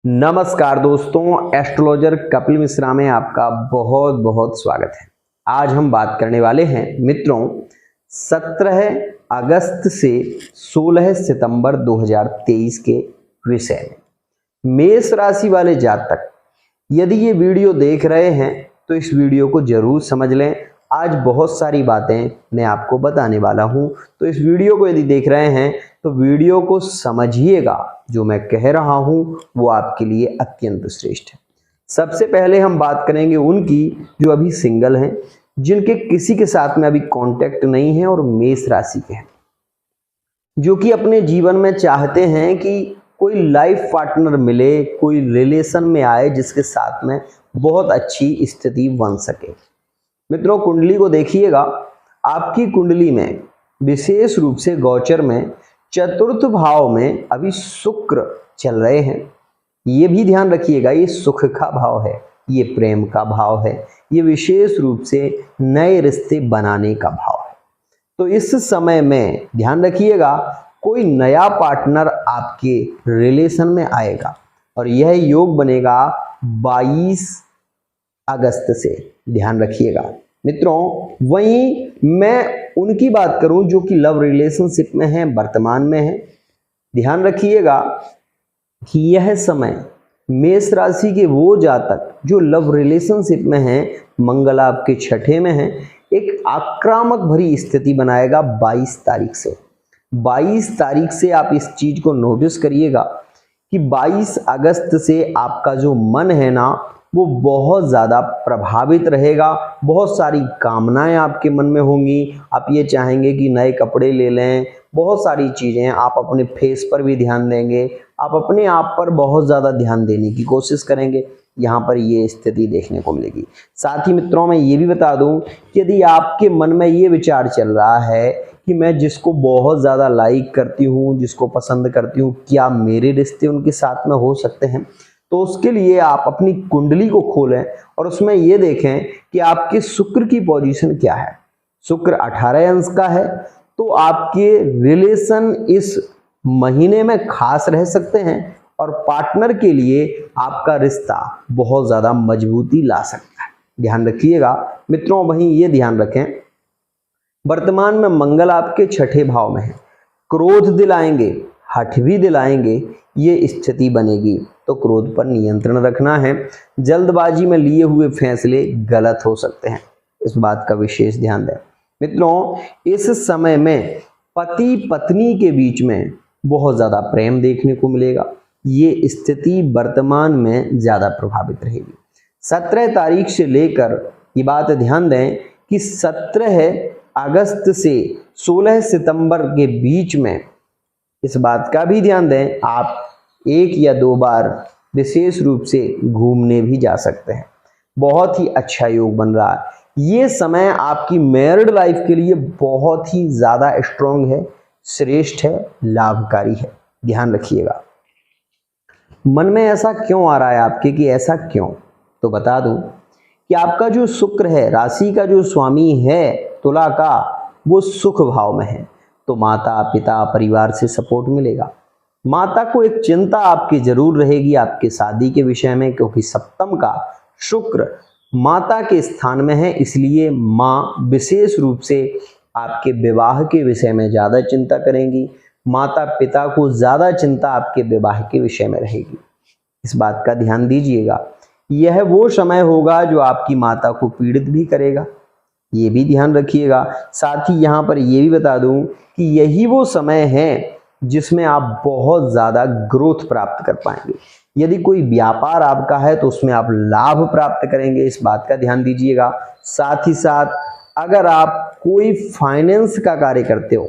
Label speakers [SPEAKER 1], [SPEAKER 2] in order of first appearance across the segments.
[SPEAKER 1] नमस्कार दोस्तों, एस्ट्रोलॉजर कपिल मिश्रा में आपका बहुत बहुत स्वागत है। आज हम बात करने वाले हैं मित्रों 17 अगस्त से 16 सितंबर 2023 के विषय में। मेष राशि वाले जातक यदि ये वीडियो देख रहे हैं तो इस वीडियो को जरूर समझ लें। आज बहुत सारी बातें मैं आपको बताने वाला हूं, तो इस वीडियो को यदि देख रहे हैं तो वीडियो को समझिएगा। जो मैं कह रहा हूं वो आपके लिए अत्यंत श्रेष्ठ है। सबसे पहले हम बात करेंगे उनकी जो अभी सिंगल हैं, जिनके किसी के साथ में अभी कांटेक्ट नहीं है और मेष राशि के हैं, जो कि अपने जीवन में चाहते हैं कि कोई लाइफ पार्टनर मिले, कोई रिलेशन में आए जिसके साथ में बहुत अच्छी स्थिति बन सके। मित्रों, कुंडली को देखिएगा। आपकी कुंडली में विशेष रूप से गोचर में चतुर्थ भाव में अभी शुक्र चल रहे हैं। ये भी ध्यान रखिएगा, ये सुख का भाव है, ये प्रेम का भाव है, ये विशेष रूप से नए रिश्ते बनाने का भाव है। तो इस समय में ध्यान रखिएगा, कोई नया पार्टनर आपके रिलेशन में आएगा और यह योग बनेगा 22 अगस्त से। ध्यान रखिएगा मित्रों। वहीं मैं उनकी बात करूं जो कि लव रिलेशनशिप में है, वर्तमान में है। ध्यान रखिएगा कि यह समय मेष राशि के वो जातक जो लव रिलेशनशिप में हैं, मंगल आपके छठे में है, एक आक्रामक भरी स्थिति बनाएगा 22 तारीख से। 22 तारीख से आप इस चीज को नोटिस करिएगा कि 22 अगस्त से आपका जो मन है ना, वो बहुत ज़्यादा प्रभावित रहेगा। बहुत सारी कामनाएं आपके मन में होंगी। आप ये चाहेंगे कि नए कपड़े ले लें, बहुत सारी चीज़ें। आप अपने फेस पर भी ध्यान देंगे, आप अपने आप पर बहुत ज़्यादा ध्यान देने की कोशिश करेंगे। यहाँ पर ये स्थिति देखने को मिलेगी। साथ ही मित्रों, मैं ये भी बता दूं कि यदि आपके मन में ये विचार चल रहा है कि मैं जिसको बहुत ज़्यादा लाइक करती हूँ, जिसको पसंद करती हूँ, क्या मेरे रिश्ते उनके साथ में हो सकते हैं, तो उसके लिए आप अपनी कुंडली को खोलें और उसमें ये देखें कि आपके शुक्र की पोजीशन क्या है। शुक्र 18 अंश का है, तो आपके रिलेशन इस महीने में खास रह सकते हैं और पार्टनर के लिए आपका रिश्ता बहुत ज़्यादा मजबूती ला सकता है। ध्यान रखिएगा मित्रों। वहीं ये ध्यान रखें, वर्तमान में मंगल आपके छठे भाव में है। क्रोध दिलाएंगे, हठ भी दिलाएंगे, ये स्थिति बनेगी। तो क्रोध पर नियंत्रण रखना है। जल्दबाजी में लिए हुए फैसले गलत हो सकते हैं, इस बात का विशेष ध्यान दें। मित्रों, इस समय में पति पत्नी के बीच में बहुत ज़्यादा प्रेम देखने को मिलेगा। ये स्थिति वर्तमान में ज़्यादा प्रभावित रहेगी। 17 तारीख से लेकर ये बात ध्यान दें कि 17 अगस्त से 16 सितंबर के बीच में इस बात का भी ध्यान दें, आप 1 या 2 बार विशेष रूप से घूमने भी जा सकते हैं। बहुत ही अच्छा योग बन रहा है। ये समय आपकी मैरिड लाइफ के लिए बहुत ही ज़्यादा स्ट्रॉन्ग है, श्रेष्ठ है, लाभकारी है। ध्यान रखिएगा। मन में ऐसा क्यों आ रहा है आपके कि ऐसा क्यों, तो बता दूं कि आपका जो शुक्र है, राशि का जो स्वामी है तुला का, वो सुख भाव में है। तो माता पिता परिवार से सपोर्ट मिलेगा। माता को एक चिंता आपकी जरूर रहेगी आपके शादी के विषय में, क्योंकि सप्तम का शुक्र माता के स्थान में है। इसलिए माँ विशेष रूप से आपके विवाह के विषय में ज़्यादा चिंता करेंगी। माता पिता को ज़्यादा चिंता आपके विवाह के विषय में रहेगी। इस बात का ध्यान दीजिएगा। यह वो समय होगा जो आपकी माता को पीड़ित भी करेगा, ये भी ध्यान रखिएगा। साथ ही यहाँ पर ये भी बता दूं कि यही वो समय है जिसमें आप बहुत ज़्यादा ग्रोथ प्राप्त कर पाएंगे। यदि कोई व्यापार आपका है तो उसमें आप लाभ प्राप्त करेंगे, इस बात का ध्यान दीजिएगा। साथ ही साथ अगर आप कोई फाइनेंस का कार्य करते हो,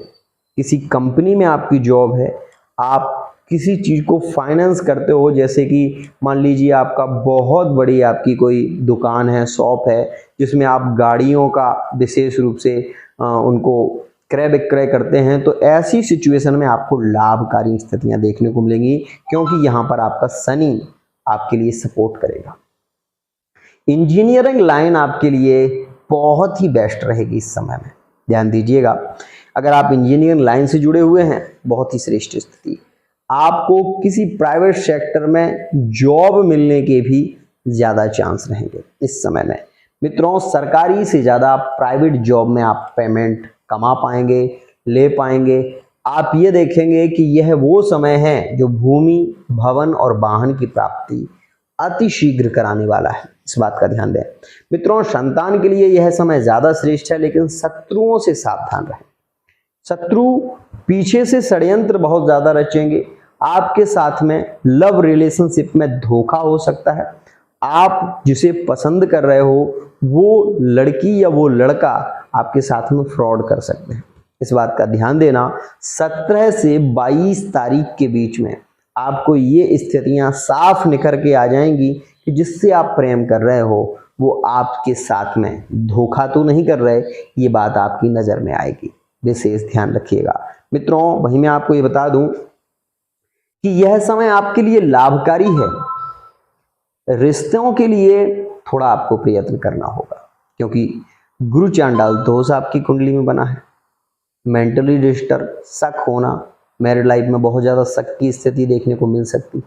[SPEAKER 1] किसी कंपनी में आपकी जॉब है, आप किसी चीज़ को फाइनेंस करते हो, जैसे कि मान लीजिए आपका बहुत बड़ी आपकी कोई दुकान है, शॉप है, जिसमें आप गाड़ियों का विशेष रूप से उनको क्रय विक्रय करते हैं, तो ऐसी सिचुएशन में आपको लाभकारी स्थितियां देखने को मिलेंगी, क्योंकि यहाँ पर आपका शनि आपके लिए सपोर्ट करेगा। इंजीनियरिंग लाइन आपके लिए बहुत ही बेस्ट रहेगी इस समय में। ध्यान दीजिएगा, अगर आप इंजीनियरिंग लाइन से जुड़े हुए हैं, बहुत ही श्रेष्ठ स्थिति। आपको किसी प्राइवेट सेक्टर में जॉब मिलने के भी ज़्यादा चांस रहेंगे इस समय में। मित्रों, सरकारी से ज़्यादा प्राइवेट जॉब में आप पेमेंट कमा पाएंगे, ले पाएंगे। आप ये देखेंगे कि यह वो समय है जो भूमि, भवन और वाहन की प्राप्ति अति शीघ्र कराने वाला है, इस बात का ध्यान दें। मित्रों, संतान के लिए यह समय ज़्यादा श्रेष्ठ है, लेकिन शत्रुओं से सावधान रहें। शत्रु पीछे से षड्यंत्र बहुत ज़्यादा रचेंगे। आपके साथ में लव रिलेशनशिप में धोखा हो सकता है। आप जिसे पसंद कर रहे हो वो लड़की या वो लड़का आपके साथ में फ्रॉड कर सकते हैं, इस बात का ध्यान देना। 17 से 22 तारीख के बीच में आपको ये स्थितियां साफ निखर के आ जाएंगी कि जिससे आप प्रेम कर रहे हो वो आपके साथ में धोखा तो नहीं कर रहे, ये बात आपकी नज़र में आएगी, विशेष ध्यान रखिएगा। मित्रों, वहीं मैं आपको ये बता दूं कि यह समय आपके लिए लाभकारी है। रिश्तों के लिए थोड़ा आपको प्रयत्न करना होगा, क्योंकि गुरु चांडाल दोष आपकी कुंडली में बना है। मेंटली डिस्टर्ब, शक होना, मैरिड लाइफ में बहुत ज़्यादा शक की स्थिति देखने को मिल सकती,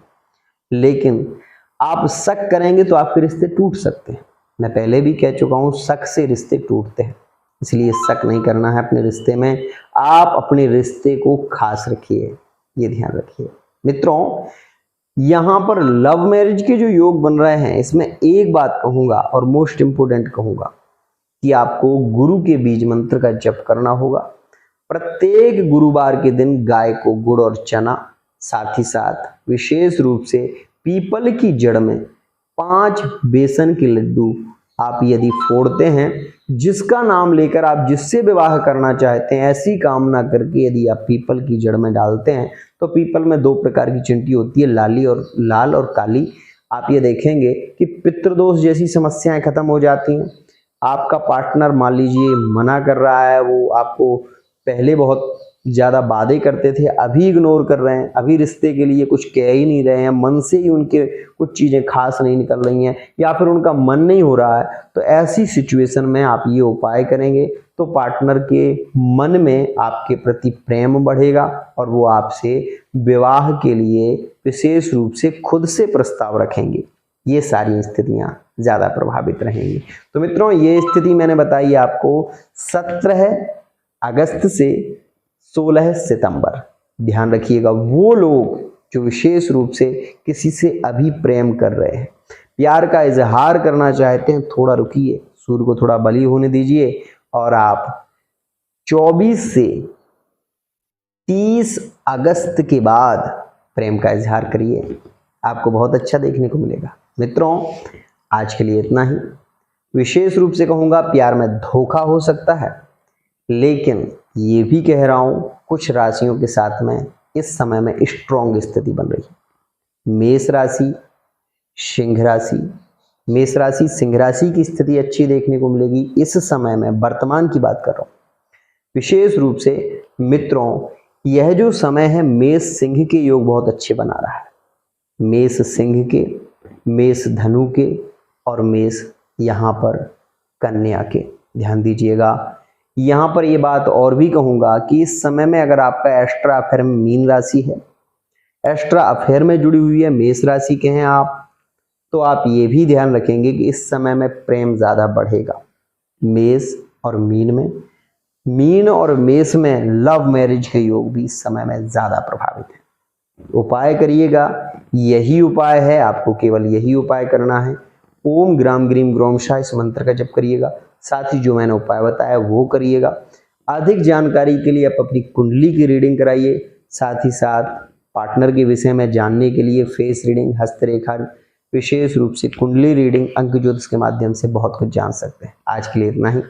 [SPEAKER 1] लेकिन आप शक करेंगे तो आपके रिश्ते टूट सकते हैं। मैं पहले भी कह चुका हूँ, शक से रिश्ते टूटते हैं, इसलिए शक नहीं करना है अपने रिश्ते में। आप अपने रिश्ते को खास रखिए, ये ध्यान रखिए। मित्रों, यहाँ पर लव मैरिज के जो योग बन रहे हैं, इसमें एक बात कहूँगा और मोस्ट इम्पोर्टेंट कहूँगा कि आपको गुरु के बीज मंत्र का जप करना होगा। प्रत्येक गुरुवार के दिन गाय को गुड़ और चना, साथ ही साथ विशेष रूप से पीपल की जड़ में 5 बेसन के लड्डू आप यदि फोड़ते हैं, जिसका नाम लेकर आप जिससे विवाह करना चाहते हैं, ऐसी कामना करके यदि आप पीपल की जड़ में डालते हैं, तो पीपल में 2 प्रकार की चिंटी होती है, लाल और काली। आप ये देखेंगे कि पितृदोष जैसी समस्याएं खत्म हो जाती हैं। आपका पार्टनर मान लीजिए मना कर रहा है, वो आपको पहले बहुत ज़्यादा वादे करते थे, अभी इग्नोर कर रहे हैं, अभी रिश्ते के लिए कुछ कह ही नहीं रहे हैं, मन से ही उनके कुछ चीज़ें खास नहीं निकल रही हैं, या फिर उनका मन नहीं हो रहा है, तो ऐसी सिचुएशन में आप ये उपाय करेंगे तो पार्टनर के मन में आपके प्रति प्रेम बढ़ेगा और वो आपसे विवाह के लिए विशेष रूप से खुद से प्रस्ताव रखेंगे। ये सारी स्थितियां ज़्यादा प्रभावित रहेंगी। तो मित्रों, ये स्थिति मैंने बताई आपको 17 अगस्त से 16 सितंबर। ध्यान रखिएगा, वो लोग जो विशेष रूप से किसी से अभी प्रेम कर रहे हैं, प्यार का इजहार करना चाहते हैं, थोड़ा रुकिए, सूर्य को थोड़ा बली होने दीजिए और आप 24 से 30 अगस्त के बाद प्रेम का इजहार करिए, आपको बहुत अच्छा देखने को मिलेगा। मित्रों, आज के लिए इतना ही। विशेष रूप से कहूँगा, प्यार में धोखा हो सकता है, लेकिन ये भी कह रहा हूँ कुछ राशियों के साथ में इस समय में स्ट्रॉन्ग स्थिति बन रही है। मेष राशि, सिंह राशि, मेष राशि, सिंह राशि की स्थिति अच्छी देखने को मिलेगी इस समय में, वर्तमान की बात कर रहा हूँ। विशेष रूप से मित्रों, यह जो समय है मेष सिंह के योग बहुत अच्छे बना रहा है। मेष सिंह के, मेष धनु के और मेष यहाँ पर कन्या के। ध्यान दीजिएगा, यहाँ पर ये बात और भी कहूँगा कि इस समय में अगर आपका एक्स्ट्रा अफेयर में मीन राशि है, एक्स्ट्रा अफेयर में जुड़ी हुई है, मेष राशि के हैं आप, तो आप ये भी ध्यान रखेंगे कि इस समय में प्रेम ज़्यादा बढ़ेगा। मेष और मीन में, मीन और मेष में लव मैरिज के योग भी इस समय में ज़्यादा प्रभावित है। उपाय करिएगा, यही उपाय है, आपको केवल यही उपाय करना है। ओम ग्राम ग्रीम ग्रोमशाह इस मंत्र का जप करिएगा, साथ ही जो मैंने उपाय बताया वो करिएगा। अधिक जानकारी के लिए आप अपनी कुंडली की रीडिंग कराइए, साथ ही साथ पार्टनर के विषय में जानने के लिए फेस रीडिंग, हस्तरेखा, विशेष रूप से कुंडली रीडिंग, अंक ज्योतिष के माध्यम से बहुत कुछ जान सकते हैं। आज के लिए इतना ही।